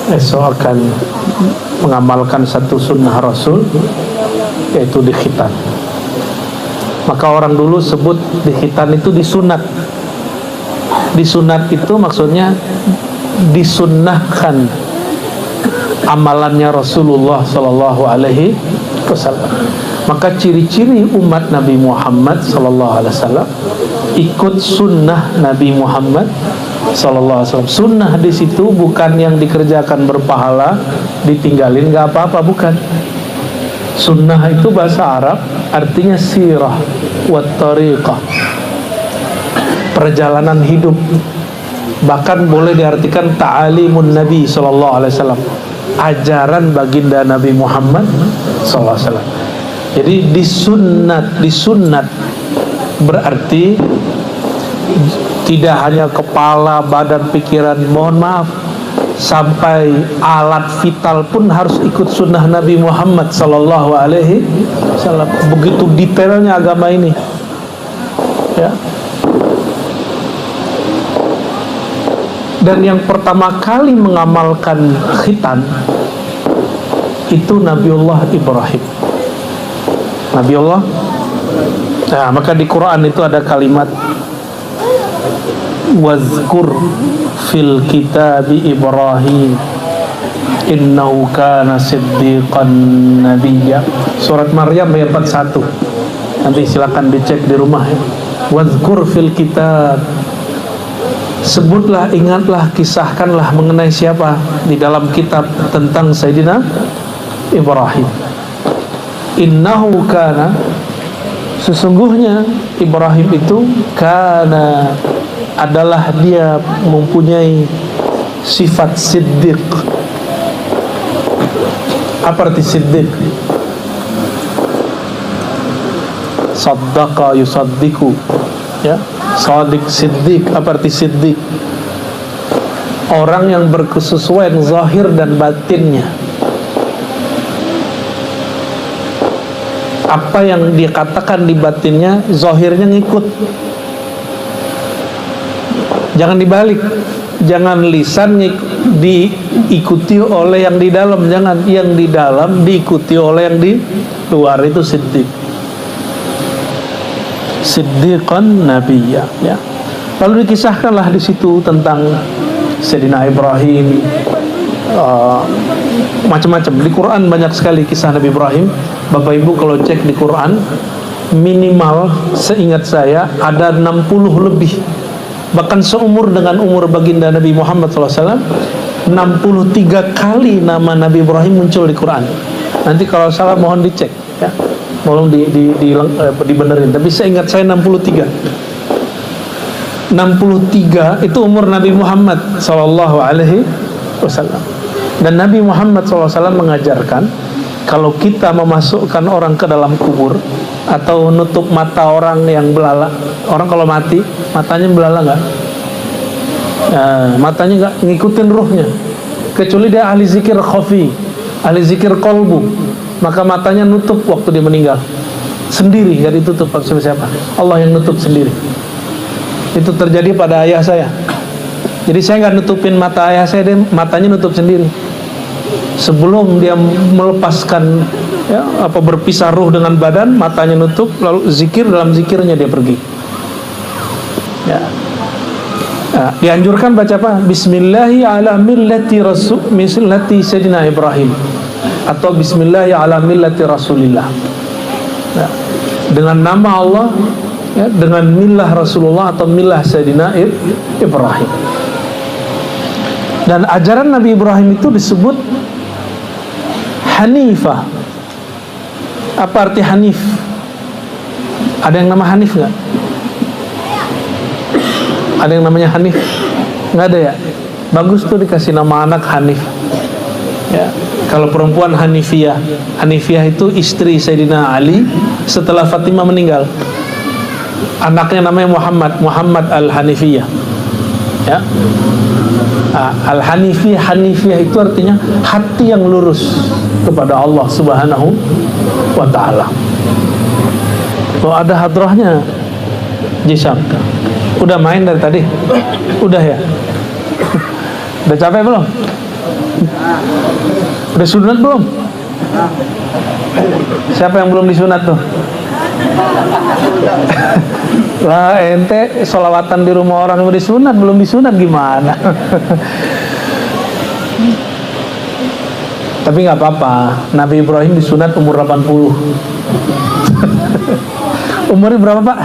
esok akan mengamalkan satu sunnah Rasul, yaitu dikhitan. Maka orang dulu sebut dikhitan itu disunat. Disunat itu maksudnya disunnahkan amalannya Rasulullah Sallallahu Alaihi Wasallam. Maka ciri-ciri umat Nabi Muhammad Sallallahu Alaihi Wasallam ikut sunnah Nabi Muhammad Sallallahu Alaihi Wasallam. Sunnah di situ bukan yang dikerjakan berpahala, ditinggalin nggak apa-apa, bukan. Sunnah itu bahasa Arab artinya sirah wa tariqah, perjalanan hidup. Bahkan boleh diartikan ta'alimun Nabi Sallallahu Alaihi Wasallam, ajaran baginda Nabi Muhammad Sallallahu Alaihi Wasallam. Jadi disunat berarti tidak hanya kepala, badan, pikiran, mohon maaf, sampai alat vital pun harus ikut sunnah Nabi Muhammad Sallallahu Alaihi Wasallam. Begitu detailnya agama ini, ya. Dan yang pertama kali mengamalkan khitan itu Nabiullah Ibrahim. Nabiullah. Nah, maka di Quran itu ada kalimat wazkur fil kitabi Ibrahim innahu kana siddiqan nabiyya. Surat Maryam ayat 41. Nanti silakan dicek di rumah ya. Wazkur fil kitab, sebutlah, ingatlah, kisahkanlah mengenai siapa di dalam kitab tentang Sayyidina Ibrahim. Innahu kana, sesungguhnya Ibrahim itu kana, adalah dia mempunyai sifat siddiq. Apa arti siddiq? Saddaqa yusaddiqu, ya. Shadiq, siddiq. Apa arti siddiq? Orang yang berkesesuaian zahir dan batinnya. Apa yang dia katakan di batinnya, zahirnya ngikut. Jangan dibalik. Jangan lisan diikuti oleh yang di dalam. Jangan yang di dalam diikuti oleh yang di luar. Itu siddiq. Siddiqan nabiyya, ya. Lalu dikisahkanlah di situ tentang Sayyidina Ibrahim, macam-macam. Di Quran banyak sekali kisah Nabi Ibrahim. Bapak Ibu kalau cek di Quran, minimal seingat saya ada 60 lebih. Bahkan seumur dengan umur baginda Nabi Muhammad SAW, 63 kali nama Nabi Ibrahim muncul di Quran. Nanti kalau salah mohon dicek, ya. Mohon dibenerin. Tapi saya ingat saya 63 itu umur Nabi Muhammad Sallallahu Alaihi Wasallam. Dan Nabi Muhammad SAW mengajarkan, kalau kita memasukkan orang ke dalam kubur atau nutup mata orang yang belala, orang kalau mati matanya belala nggak? Matanya nggak ngikutin ruhnya, kecuali dia ahli zikir khafi, ahli zikir kolbu, maka matanya nutup waktu dia meninggal sendiri, nggak ditutup siapa-siapa. Allah yang nutup sendiri. Itu terjadi pada ayah saya. Jadi saya nggak nutupin mata ayah saya, dia matanya nutup sendiri. Sebelum dia melepaskan, ya, berpisah ruh dengan badan, matanya nutup, lalu zikir, dalam zikirnya dia pergi. Ya. Nah, dianjurkan baca apa? Bismillahi ala millati rasul, millati Sayyidina Ibrahim, atau Bismillahi ala millati Rasulillah. Ya. Dengan nama Allah, ya, dengan millah Rasulullah atau millah Sayyidina Ibrahim. Dan ajaran Nabi Ibrahim itu disebut Hanifah. Apa arti Hanif? Ada yang nama Hanif nggak? Ada yang namanya Hanif? Nggak ada ya? Bagus tuh dikasih nama anak Hanif. Ya. Kalau perempuan Hanifiyah. Hanifiyah itu istri Sayyidina Ali setelah Fatimah meninggal. Anaknya namanya Muhammad Al-Hanifiyah. Ya. Al-Hanifiyah, Hanifiyah itu artinya hati yang lurus kepada Allah Subhanahu wa ta'ala. Oh, ada hadrahnya Jisam. Udah main dari tadi? Udah ya? Udah capek belum? Udah sunat belum? Siapa yang belum disunat tuh? Lah ente sholawatan di rumah orang yang disunat, belum disunat gimana? Tapi nggak apa-apa, Nabi Ibrahim disunat umur 80. Umurnya berapa Pak?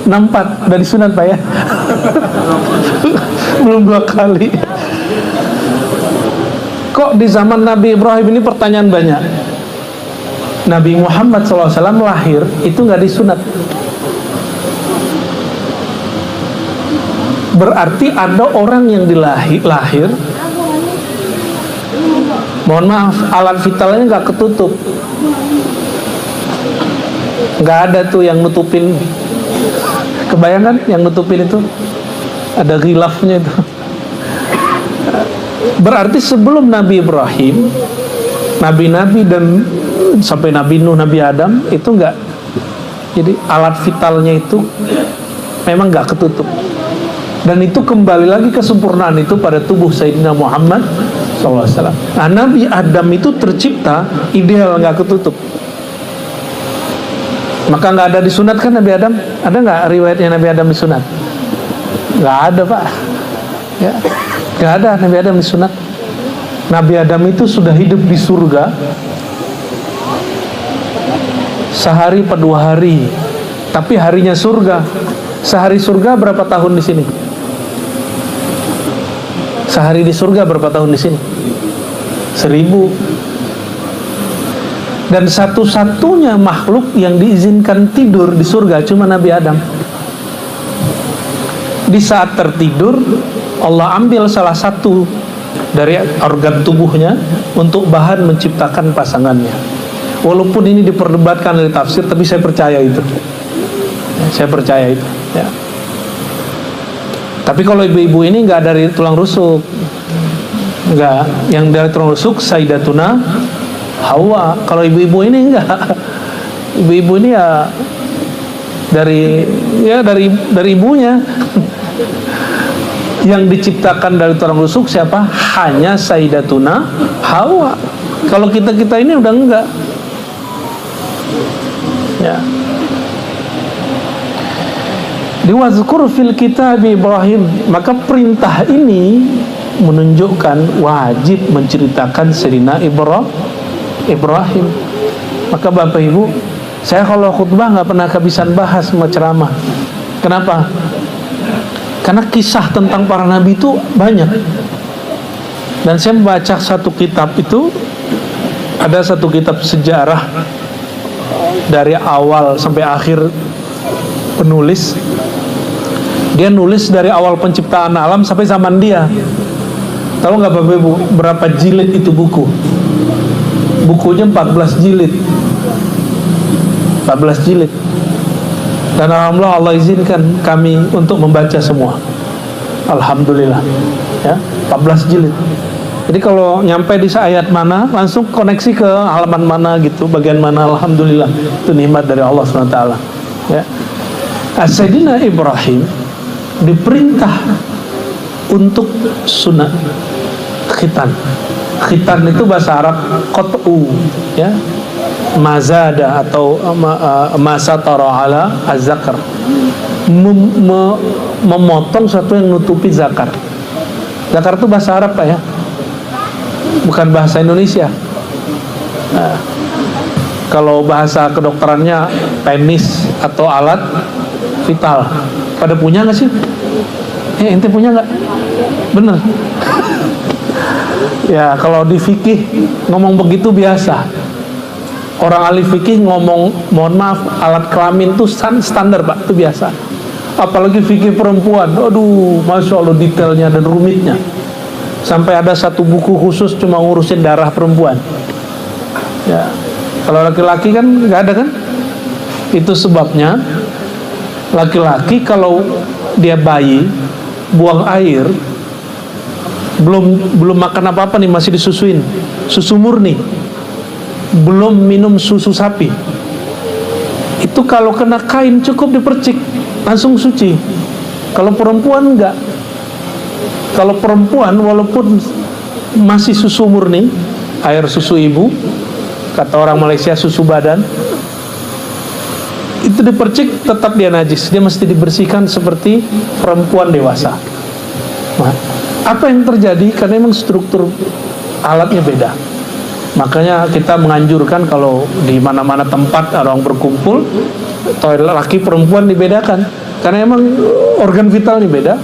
64, udah disunat Pak ya? Belum 2 kali. Kok di zaman Nabi Ibrahim ini pertanyaan banyak. Nabi Muhammad SAW lahir itu nggak disunat. Berarti ada orang yang lahir, mohon maaf, alat vitalnya nggak ketutup, nggak ada tuh yang nutupin. Kebayangkan yang nutupin itu ada khilafnya itu. Berarti sebelum Nabi Ibrahim, nabi-nabi dan sampai Nabi Nuh, Nabi Adam itu enggak. Jadi alat vitalnya itu memang enggak ketutup. Dan itu kembali lagi kesempurnaan itu pada tubuh Sayyidina Muhammad SAW. Nah, Nabi Adam itu tercipta ideal, enggak ketutup. Maka enggak ada disunat kan Nabi Adam? Ada enggak riwayatnya Nabi Adam disunat? Enggak ada Pak. Ya. Enggak ada Nabi Adam disunat. Nabi Adam itu sudah hidup di surga sehari per 2 hari, tapi harinya surga. Sehari surga berapa tahun di sini? Sehari di surga berapa tahun di sini? 1000. Dan satu-satunya makhluk yang diizinkan tidur di surga cuma Nabi Adam. Di saat tertidur, Allah ambil salah satu dari organ tubuhnya untuk bahan menciptakan pasangannya. Walaupun ini diperdebatkan dari tafsir, tapi saya percaya itu. Saya percaya itu. Ya. Tapi kalau ibu-ibu ini nggak dari tulang rusuk, nggak. Yang dari tulang rusuk Sayyidatuna Hawa. Kalau ibu-ibu ini enggak. Ibu-ibu ini ya dari ibunya. Yang diciptakan dari tulang rusuk siapa? Hanya Sayyidatuna Hawa. Kalau kita ini udah enggak. Ya. Diwazkur fil kitab Ibrahim, maka perintah ini menunjukkan wajib menceritakan Sayyidina Ibrahim. Maka Bapak Ibu, saya kalau khutbah nggak pernah kehabisan bahas sama ceramah. Kenapa? Karena kisah tentang para nabi itu banyak. Dan saya membaca satu kitab itu, ada satu kitab sejarah dari awal sampai akhir penulis. Dia nulis dari awal penciptaan alam sampai zaman dia. Tahu nggak Bapak Ibu berapa jilid itu buku? Bukunya 14 jilid. 14 jilid. Dan alhamdulillah Allah izinkan kami untuk membaca semua. Alhamdulillah. Ya, 14 jilid. Jadi kalau nyampe di ayat mana, langsung koneksi ke halaman mana gitu, bagian mana, alhamdulillah. Itu nikmat dari Allah SWT. Ya. Sayyidina Ibrahim diperintah untuk sunat khitan. Khitan itu bahasa Arab qat'u, ya. Mazada atau masatara ala az-zakar. Memotong sesuatu yang nutupi zakar. Zakar itu bahasa Arab Pak ya, bukan bahasa Indonesia. Nah, kalau bahasa kedokterannya penis atau alat vital. Pada punya nggak sih? Ente punya nggak? Bener. Ya kalau di fikih ngomong begitu biasa. Orang ahli fikih ngomong, mohon maaf, alat kelamin tuh standar Pak, itu biasa. Apalagi fikih perempuan, aduh, masya Allah detailnya dan rumitnya. Sampai ada satu buku khusus cuma ngurusin darah perempuan. Ya, kalau laki-laki kan nggak ada kan? Itu sebabnya laki-laki kalau dia bayi buang air, belum makan apa-apa nih, masih disusuin, susu murni. Belum minum susu sapi, itu kalau kena kain cukup dipercik langsung suci. Kalau perempuan enggak, Kalau perempuan walaupun masih susu murni, air susu ibu, kata orang Malaysia susu badan, itu dipercik tetap dia najis, dia mesti dibersihkan seperti perempuan dewasa. Nah, apa yang terjadi? Karena memang struktur alatnya beda. Makanya kita menganjurkan kalau di mana-mana tempat orang berkumpul, toilet laki perempuan dibedakan, karena emang organ vitalnya beda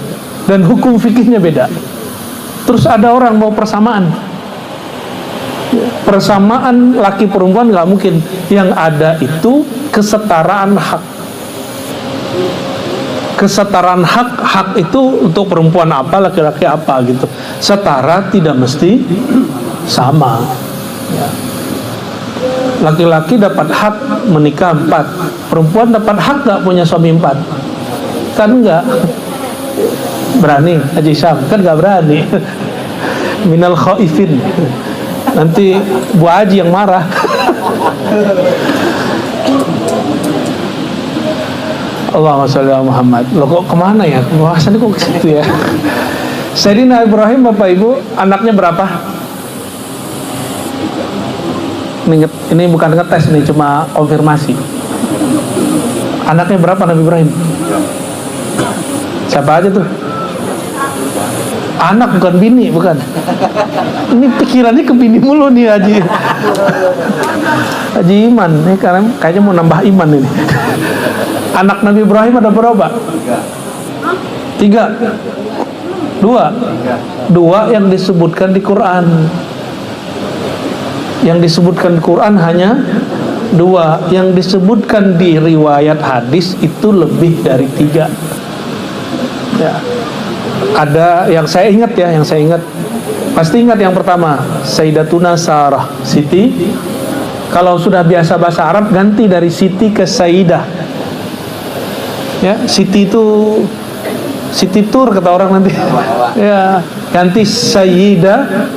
dan hukum fikihnya beda. Terus ada orang mau persamaan laki perempuan, nggak mungkin. Yang ada itu kesetaraan hak. Kesetaraan hak itu untuk perempuan apa, laki-laki apa gitu. Setara tidak mesti sama. Ya. Laki-laki dapat hak menikah 4, perempuan dapat hak nggak punya suami 4? Kan enggak. Berani Haji Syam? Kan nggak berani. Minal khaifin. Nanti Bu Haji yang marah. Allahumma sholli ala Muhammad. Loh kok kemana ya? Bahasannya kok ke situ ya? Sayyidina Ibrahim, Bapak Ibu, anaknya berapa? Ini bukan ngetes nih, cuma konfirmasi. Anaknya berapa Nabi Ibrahim? Siapa aja tuh? Anak bukan bini, bukan. Ini pikirannya ke bini mulu nih Haji. Haji Iman nih, karena kayaknya mau nambah iman ini. Anak Nabi Ibrahim ada berapa? 3. 2 yang disebutkan di Quran. Yang disebutkan di Quran hanya 2. Yang disebutkan di riwayat hadis itu lebih dari 3. Ya. Ada yang saya ingat ya, pasti ingat yang pertama, Sayyidatuna Sarah, Siti. Kalau sudah biasa bahasa Arab, ganti dari Siti ke Sayyidah. Ya, Siti itu Siti Tur kata orang nanti. Ya, ganti Sayyidah,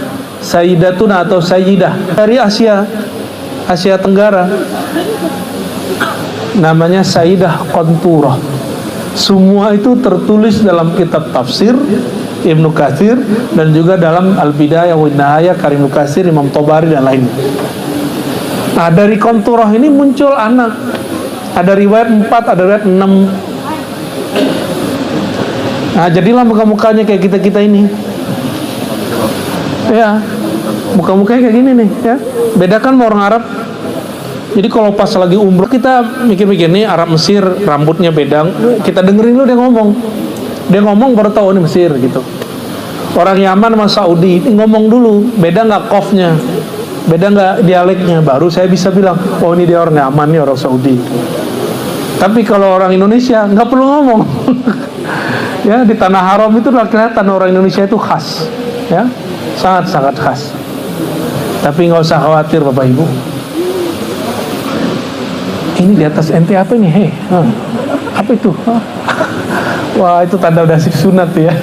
Sayyidatuna atau Sayyidah. Dari Asia Tenggara, namanya Sayyidah Qanturah. Semua itu tertulis dalam kitab tafsir Ibnu Katsir dan juga dalam Al-Bidayah wa Nihayah karya Ibnu Katsir, Imam Tabari dan lainnya. Nah, dari Qanturah ini muncul anak. Ada riwayat 4, ada riwayat 6. Nah, jadilah muka-mukanya kayak kita-kita ini. Ya, muka-mukanya kayak gini nih, ya. Bedakan sama orang Arab. Jadi kalau pas lagi umroh kita mikir-mikir nih Arab Mesir rambutnya beda, kita dengerin dulu dia ngomong baru tahu ini Mesir gitu. Orang Yaman sama Saudi ngomong dulu, beda nggak qafnya, beda nggak dialeknya, baru saya bisa bilang oh ini dia orang Yaman, nih orang Saudi. Tapi kalau orang Indonesia nggak perlu ngomong. Ya, di tanah haram itu udah kelihatan orang Indonesia itu khas, ya, sangat-sangat khas. Tapi nggak usah khawatir Bapak Ibu. Ini di atas ente apa nih? Apa itu? Wah, itu tanda udah sip sunat ya.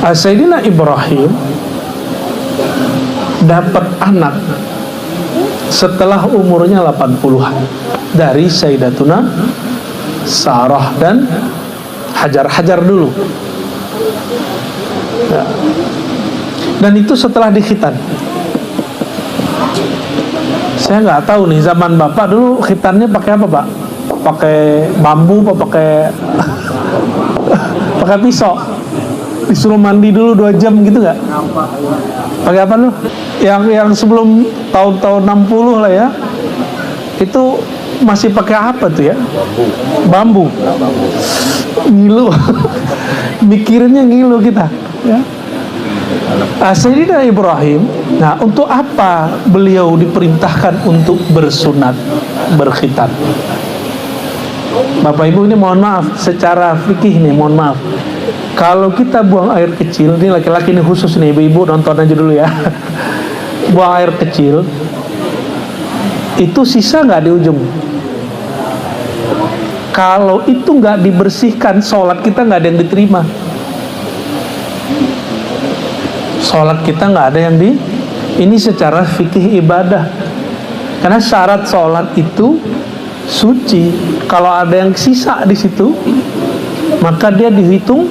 Sayyidina Ibrahim dapat anak setelah umurnya 80-an dari Sayyidatuna Sarah dan Hajar dulu. Ya. Dan itu setelah dikhitan. Saya nggak tahu nih zaman Bapak dulu khitannya pakai apa Pak? Pakai bambu apa pakai pisau? Disuruh mandi dulu 2 jam gitu nggak? Pakai apa lu? Yang sebelum tahun-tahun 60 lah ya. Itu masih pakai apa tuh ya? Bambu. Ngilu. Mikirinnya ngilu kita, ya. Sayyidina Ibrahim, nah untuk apa beliau diperintahkan untuk bersunat, berkhitan? Bapak Ibu ini mohon maaf, secara fikih nih mohon maaf. Kalau kita buang air kecil, ini laki-laki ini khusus nih, ibu-ibu nonton aja dulu ya. Buang air kecil, itu sisa nggak di ujung? Kalau itu nggak dibersihkan, sholat kita nggak ada yang diterima. Sholat kita nggak ada yang ini secara fikih ibadah. Karena syarat sholat itu suci. Kalau ada yang sisa di situ, maka dia dihitung.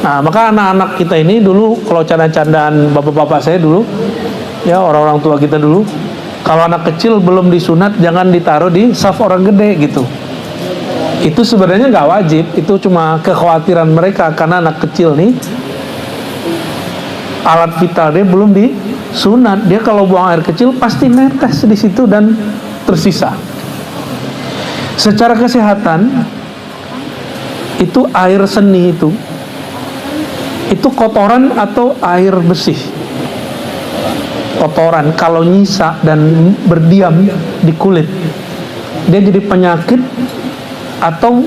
Nah, maka anak-anak kita ini dulu, kalau canda-candaan bapak-bapak saya dulu, ya orang-orang tua kita dulu, kalau anak kecil belum disunat jangan ditaruh di saf orang gede gitu. Itu sebenarnya nggak wajib, itu cuma kekhawatiran mereka karena anak kecil nih alat vital dia belum disunat. Dia kalau buang air kecil pasti netes di situ dan tersisa. Secara kesehatan itu air seni itu kotoran atau air bersih? Kotoran. Kalau nyisa dan berdiam di kulit, dia jadi penyakit atau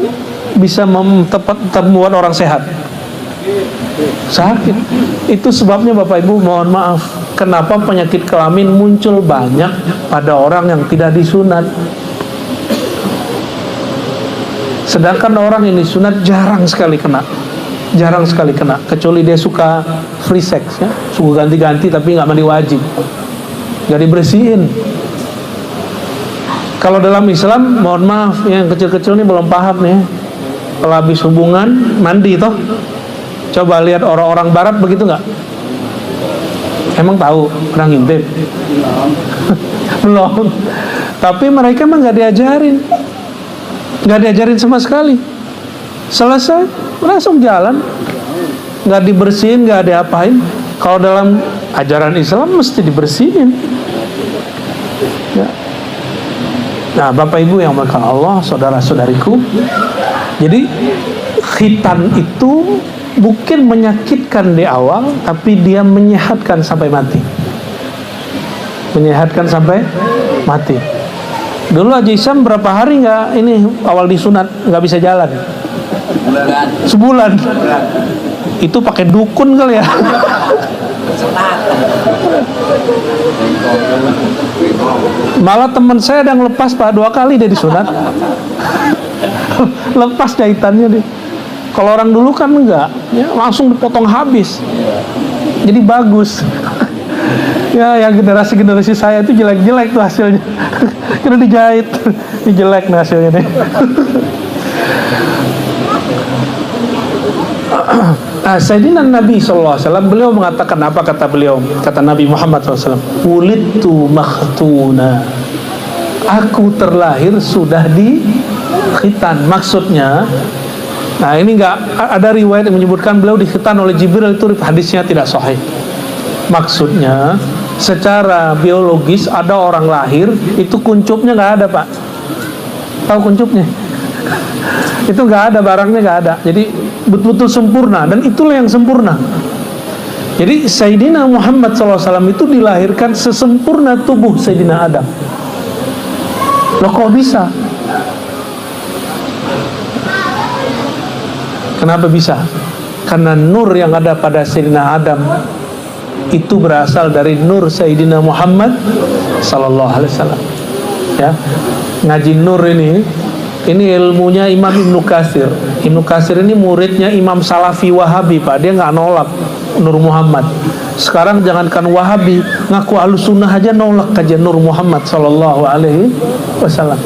bisa membuat orang sehat? Sakit. Itu sebabnya Bapak Ibu, mohon maaf, kenapa penyakit kelamin muncul banyak pada orang yang tidak disunat. Sedangkan orang yang disunat jarang sekali kena, kecuali dia suka free sex, ya, suka ganti-ganti tapi nggak mandi wajib, nggak dibersihin. Kalau dalam Islam, mohon maaf, yang kecil-kecil ini belum paham nih. Kalau habis hubungan mandi toh, coba lihat orang-orang Barat begitu nggak? Emang tahu pernah ngintip? Belum. Tapi mereka emang nggak diajarin sama sekali. Selesai langsung jalan, nggak dibersihin, nggak diapain. Kalau dalam ajaran Islam mesti dibersihin, ya. Nah, Bapak Ibu yang dimuliakan Allah, saudara-saudariku, jadi khitan itu bukan menyakitkan di awal, tapi dia menyehatkan sampai mati. Dulu Haji Isam berapa hari nggak ini awal disunat, nggak bisa jalan? Sebulan. Itu pakai dukun kali ya. Malah teman saya yang lepas Pak 2 kali dia disunat. Lepas jahitannya dia. Kalau orang dulu kan enggak, ya, langsung dipotong habis. Jadi bagus. Ya, yang generasi saya itu jelek-jelek tuh hasilnya. Kira dijahit, ini jelek nih hasilnya deh. Sayyidina Nabi SAW, beliau mengatakan apa kata beliau? Kata Nabi Muhammad SAW, "Wulidtu makhtuna." Aku terlahir sudah di khitan. Maksudnya, nah ini enggak ada riwayat yang menyebutkan beliau dikhitan oleh Jibril, itu hadisnya tidak sahih. Maksudnya, secara biologis ada orang lahir itu kuncupnya nggak ada Pak. Tahu kuncupnya? Itu nggak ada, barangnya nggak ada. Jadi betul-betul sempurna, dan itulah yang sempurna. Jadi Sayyidina Muhammad SAW itu dilahirkan sesempurna tubuh Sayyidina Adam. Loh kok bisa? Kenapa bisa? Karena nur yang ada pada Sayyidina Adam itu berasal dari nur Sayyidina Muhammad sallallahu alaihi wasallam. Ya. Ngaji nur ini ilmunya Imam Ibnu Katsir. Ibnu Katsir ini muridnya Imam Salafi Wahabi, Pak. Dia nggak nolak Nur Muhammad. Sekarang jangankan Wahabi, ngaku Ahlussunnah aja nolak kajian Nur Muhammad sallallahu alaihi wasallam.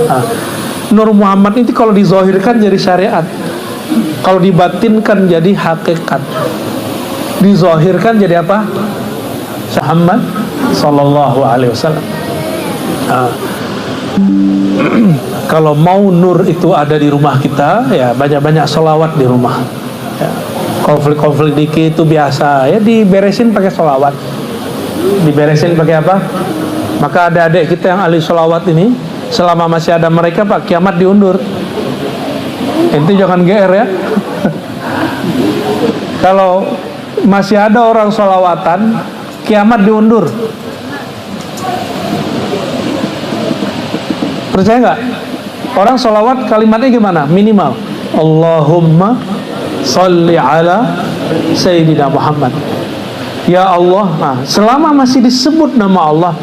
Nur Muhammad itu kalau dizahirkan jadi syariat, kalau dibatinkan jadi hakikat. Dizahirkan jadi apa? Muhammad sallallahu alaihi wasallam. Kalau mau nur itu ada di rumah kita, ya banyak-banyak sholawat di rumah. Ya, konflik-konflik dikit itu biasa, ya diberesin pakai sholawat. Diberesin pakai apa? Maka adik-adik kita yang ahli sholawat ini, selama masih ada mereka Pak, kiamat diundur. Ente jangan GR ya. Kalau masih ada orang sholawatan, kiamat diundur. Percaya nggak? Orang sholawat kalimatnya gimana? Minimal Allahumma sholli ala Sayyidina Muhammad. Ya Allah, nah, selama masih disebut nama Allah,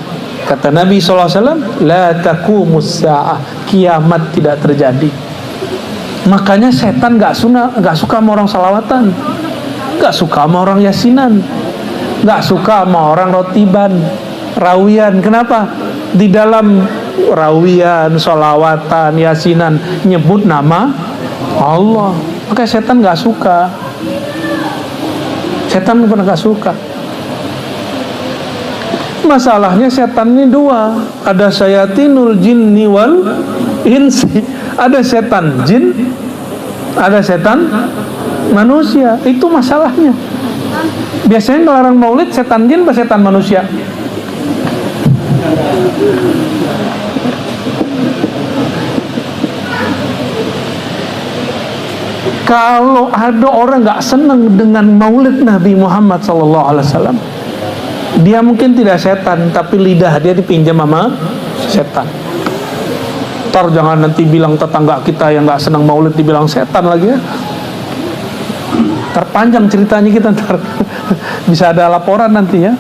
kata Nabi SAW, la taqumus sa'ah, kiamat tidak terjadi. Makanya setan nggak suka sama orang sholawatan, nggak suka sama orang yasinan, nggak suka sama orang rotiban, rawian. Kenapa? Di dalam rawian, sholawatan, yasinan, nyebut nama Allah. Maka setan gak suka. Setan bukan gak suka. Masalahnya setan ini dua. Ada syayatinul jinni wal insi. Ada setan jin, ada setan manusia. Itu masalahnya. Biasanya ngelarang maulid setan jin atau setan manusia? Kalau ada orang gak senang dengan maulid Nabi Muhammad SAW, dia mungkin tidak setan, tapi lidah dia dipinjam sama setan. Ntar jangan nanti bilang tetangga kita yang gak senang maulid dibilang setan lagi ya. Terpanjang ceritanya kita ntar. Bisa ada laporan nanti ya.